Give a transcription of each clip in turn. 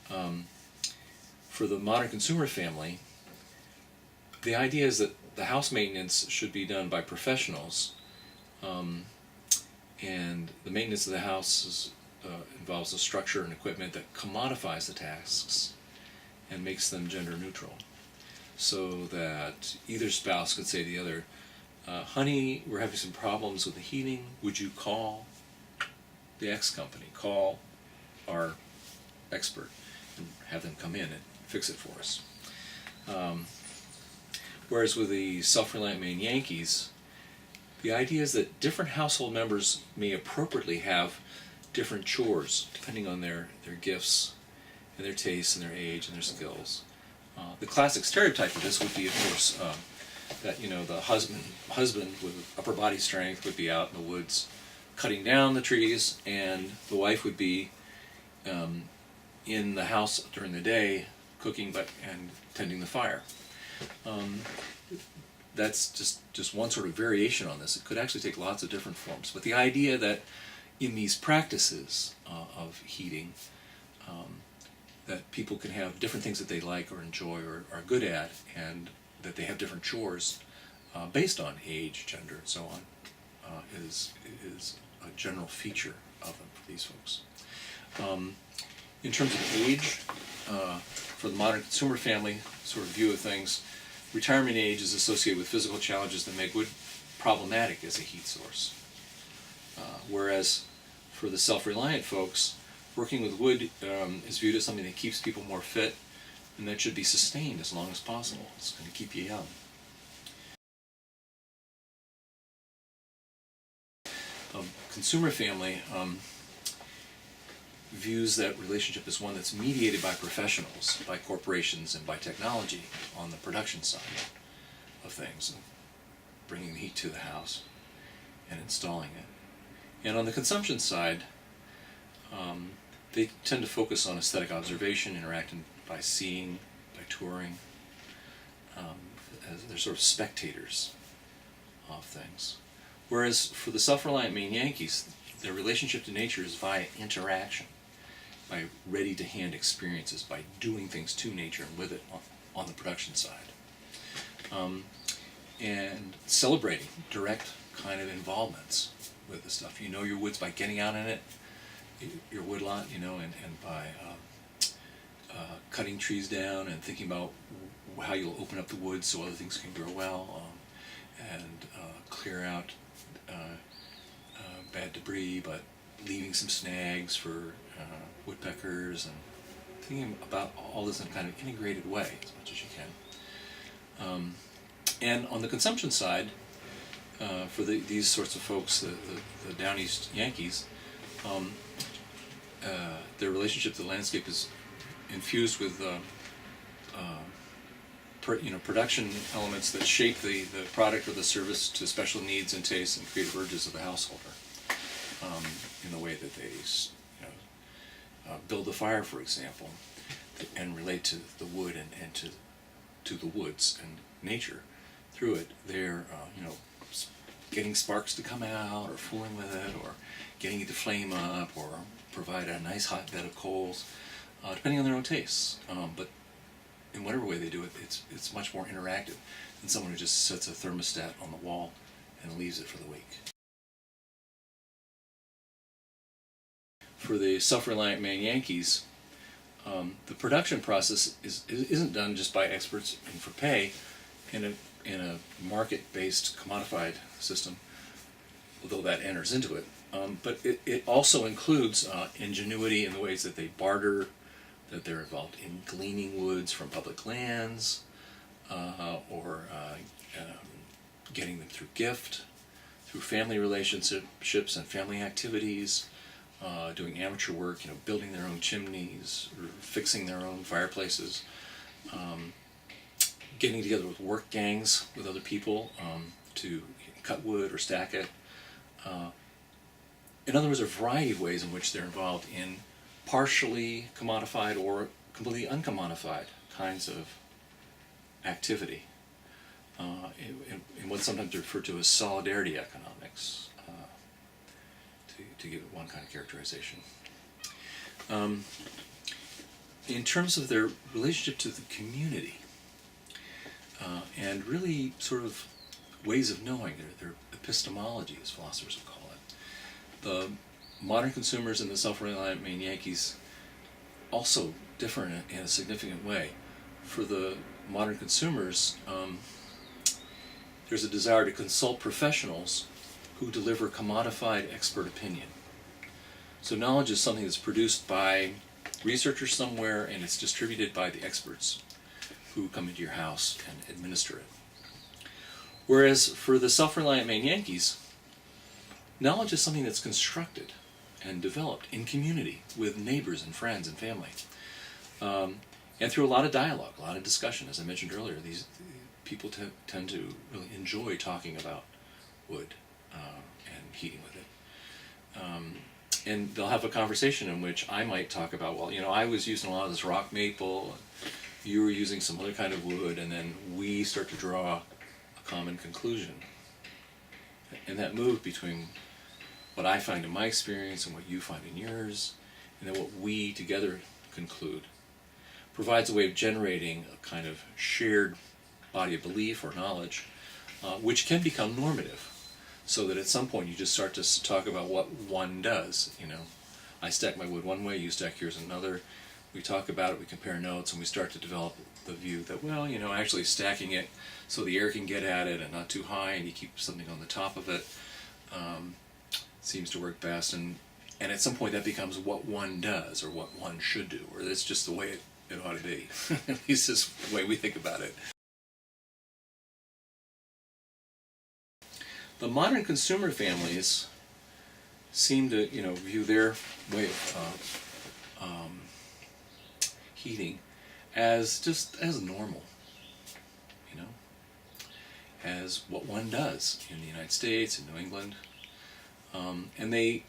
For the modern consumer family, the idea is that the house maintenance should be done by professionals, and the maintenance of the house involves a structure and equipment that commodifies the tasks and makes them gender neutral, so that either spouse could say to the other, honey, we're having some problems with the heating, would you call the X company, call our expert, and have them come in and fix it for us. Whereas with the self-reliant Maine Yankees, the idea is that different household members may appropriately have different chores depending on their gifts and their tastes and their age and their skills. The classic stereotype of this would be, of course, that the husband with upper body strength would be out in the woods cutting down the trees, and the wife would be in the house during the day cooking and tending the fire. That's just one sort of variation on this. It could actually take lots of different forms. But the idea that in these practices of heating, that people can have different things that they like or enjoy or are good at, and that they have different chores based on age, gender, and so on, is a general feature of them for these folks. In terms of age, for the modern consumer family sort of view of things, retirement age is associated with physical challenges that make wood problematic as a heat source. Whereas for the self-reliant folks, working with wood is viewed as something that keeps people more fit, and that should be sustained as long as possible. It's going to keep you young. Consumer family views that relationship as one that's mediated by professionals, by corporations, and by technology on the production side of things, bringing the heat to the house and installing it. And on the consumption side, they tend to focus on aesthetic observation, interacting by seeing, by touring. They're sort of spectators of things. Whereas for the self-reliant Maine Yankees, their relationship to nature is via interaction, by ready-to-hand experiences, by doing things to nature and with it on the production side. And celebrating direct kind of involvements with the stuff. You know your woods by getting out in it, your woodlot, and by cutting trees down and thinking about how you'll open up the woods so other things can grow well, and clear out bad debris, but leaving some snags for woodpeckers, and thinking about all this in a kind of integrated way as much as you can. And on the consumption side, for these sorts of folks, the Down East Yankees, their relationship to the landscape is infused with production elements that shape the product or the service to special needs and tastes and creative urges of the householder, in the way that they build the fire, for example, and relate to the wood and to the woods and nature through it. They're getting sparks to come out, or fooling with it, or getting it to flame up, or provide a nice hot bed of coals, depending on their own tastes. But in whatever way they do it, it's much more interactive than someone who just sets a thermostat on the wall and leaves it for the week. For the self-reliant Maine Yankees, the production process isn't done just by experts and for pay in a market-based commodified system, although that enters into it. But it also includes ingenuity in the ways that they barter, that they're involved in gleaning woods from public lands, or getting them through gift, through family relationships and family activities, doing amateur work, building their own chimneys, or fixing their own fireplaces, getting together with work gangs with other people to cut wood or stack it. In other words, a variety of ways in which they're involved in partially commodified or completely uncommodified kinds of activity, in what's sometimes referred to as solidarity economics, to give it one kind of characterization. in terms of their relationship to the community, and really sort of ways of knowing, their epistemology, as philosophers would call it. The modern consumers and the self-reliant Maine Yankees also differ in a significant way. For the modern consumers, there's a desire to consult professionals who deliver commodified expert opinion. So knowledge is something that's produced by researchers somewhere, and it's distributed by the experts who come into your house and administer it. Whereas for the self-reliant Maine Yankees, knowledge is something that's constructed and developed in community with neighbors and friends and family. And through a lot of dialogue, a lot of discussion. As I mentioned earlier, these people tend to really enjoy talking about wood and heating with it. And they'll have a conversation in which I might talk about, well, I was using a lot of this rock maple, you were using some other kind of wood, and then we start to draw a common conclusion. And that move between what I find in my experience and what you find in yours, and then what we together conclude, provides a way of generating a kind of shared body of belief or knowledge, which can become normative. So that at some point you just start to talk about what one does. I stack my wood one way, you stack yours another. We talk about it, we compare notes, and we start to develop the view that, actually stacking it so the air can get at it and not too high, and you keep something on the top of it, seems to work best. And at some point that becomes what one does, or what one should do, or it's just the way it ought to be. At least this is the way we think about it. The modern consumer families seem to, view their way of heating as normal, as what one does in the United States, in New England, and they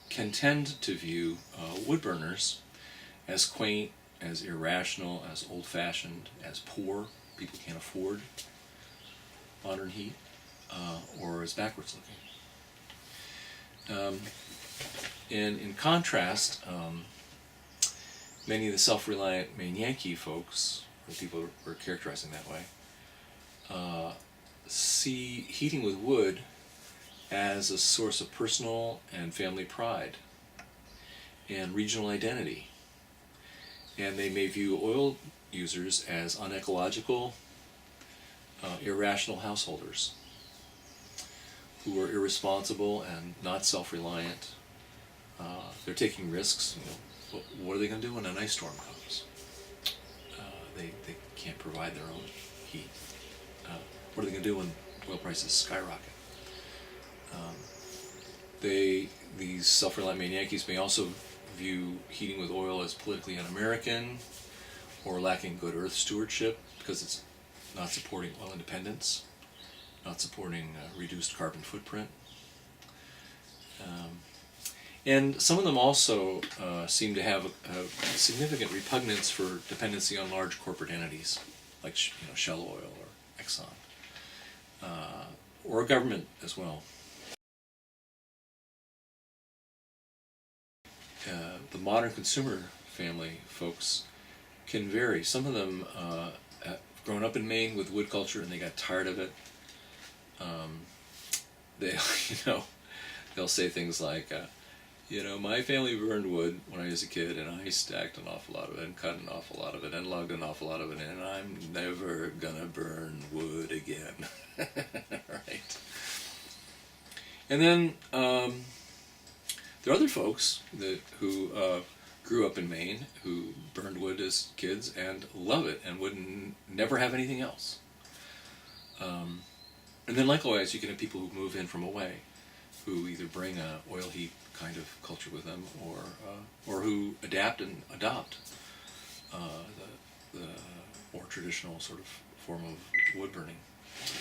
can tend to view wood burners as quaint, as irrational, as old-fashioned, as poor. People can't afford modern heat. Or as backwards looking. And in contrast, many of the self-reliant Maine Yankee folks, or people who are characterizing that way, see heating with wood as a source of personal and family pride and regional identity. And they may view oil users as unecological, irrational householders who are irresponsible and not self-reliant. They're taking risks. What are they going to do when an ice storm comes? They can't provide their own heat. What are they going to do when oil prices skyrocket? These self-reliant Maine Yankees may also view heating with oil as politically un-American or lacking good earth stewardship because it's not supporting oil independence, not supporting reduced carbon footprint. And some of them also seem to have a significant repugnance for dependency on large corporate entities like Shell Oil or Exxon, or government as well. The modern consumer family folks can vary. Some of them have grown up in Maine with wood culture and they got tired of it. They'll say things like, my family burned wood when I was a kid, and I stacked an awful lot of it, and cut an awful lot of it, and lugged an awful lot of it, and I'm never gonna burn wood again. Right? And then there are other folks who grew up in Maine who burned wood as kids and love it and would never have anything else. And then likewise, you can have people who move in from away, who either bring a oil heat kind of culture with them, or who adapt and adopt the more traditional sort of form of wood burning.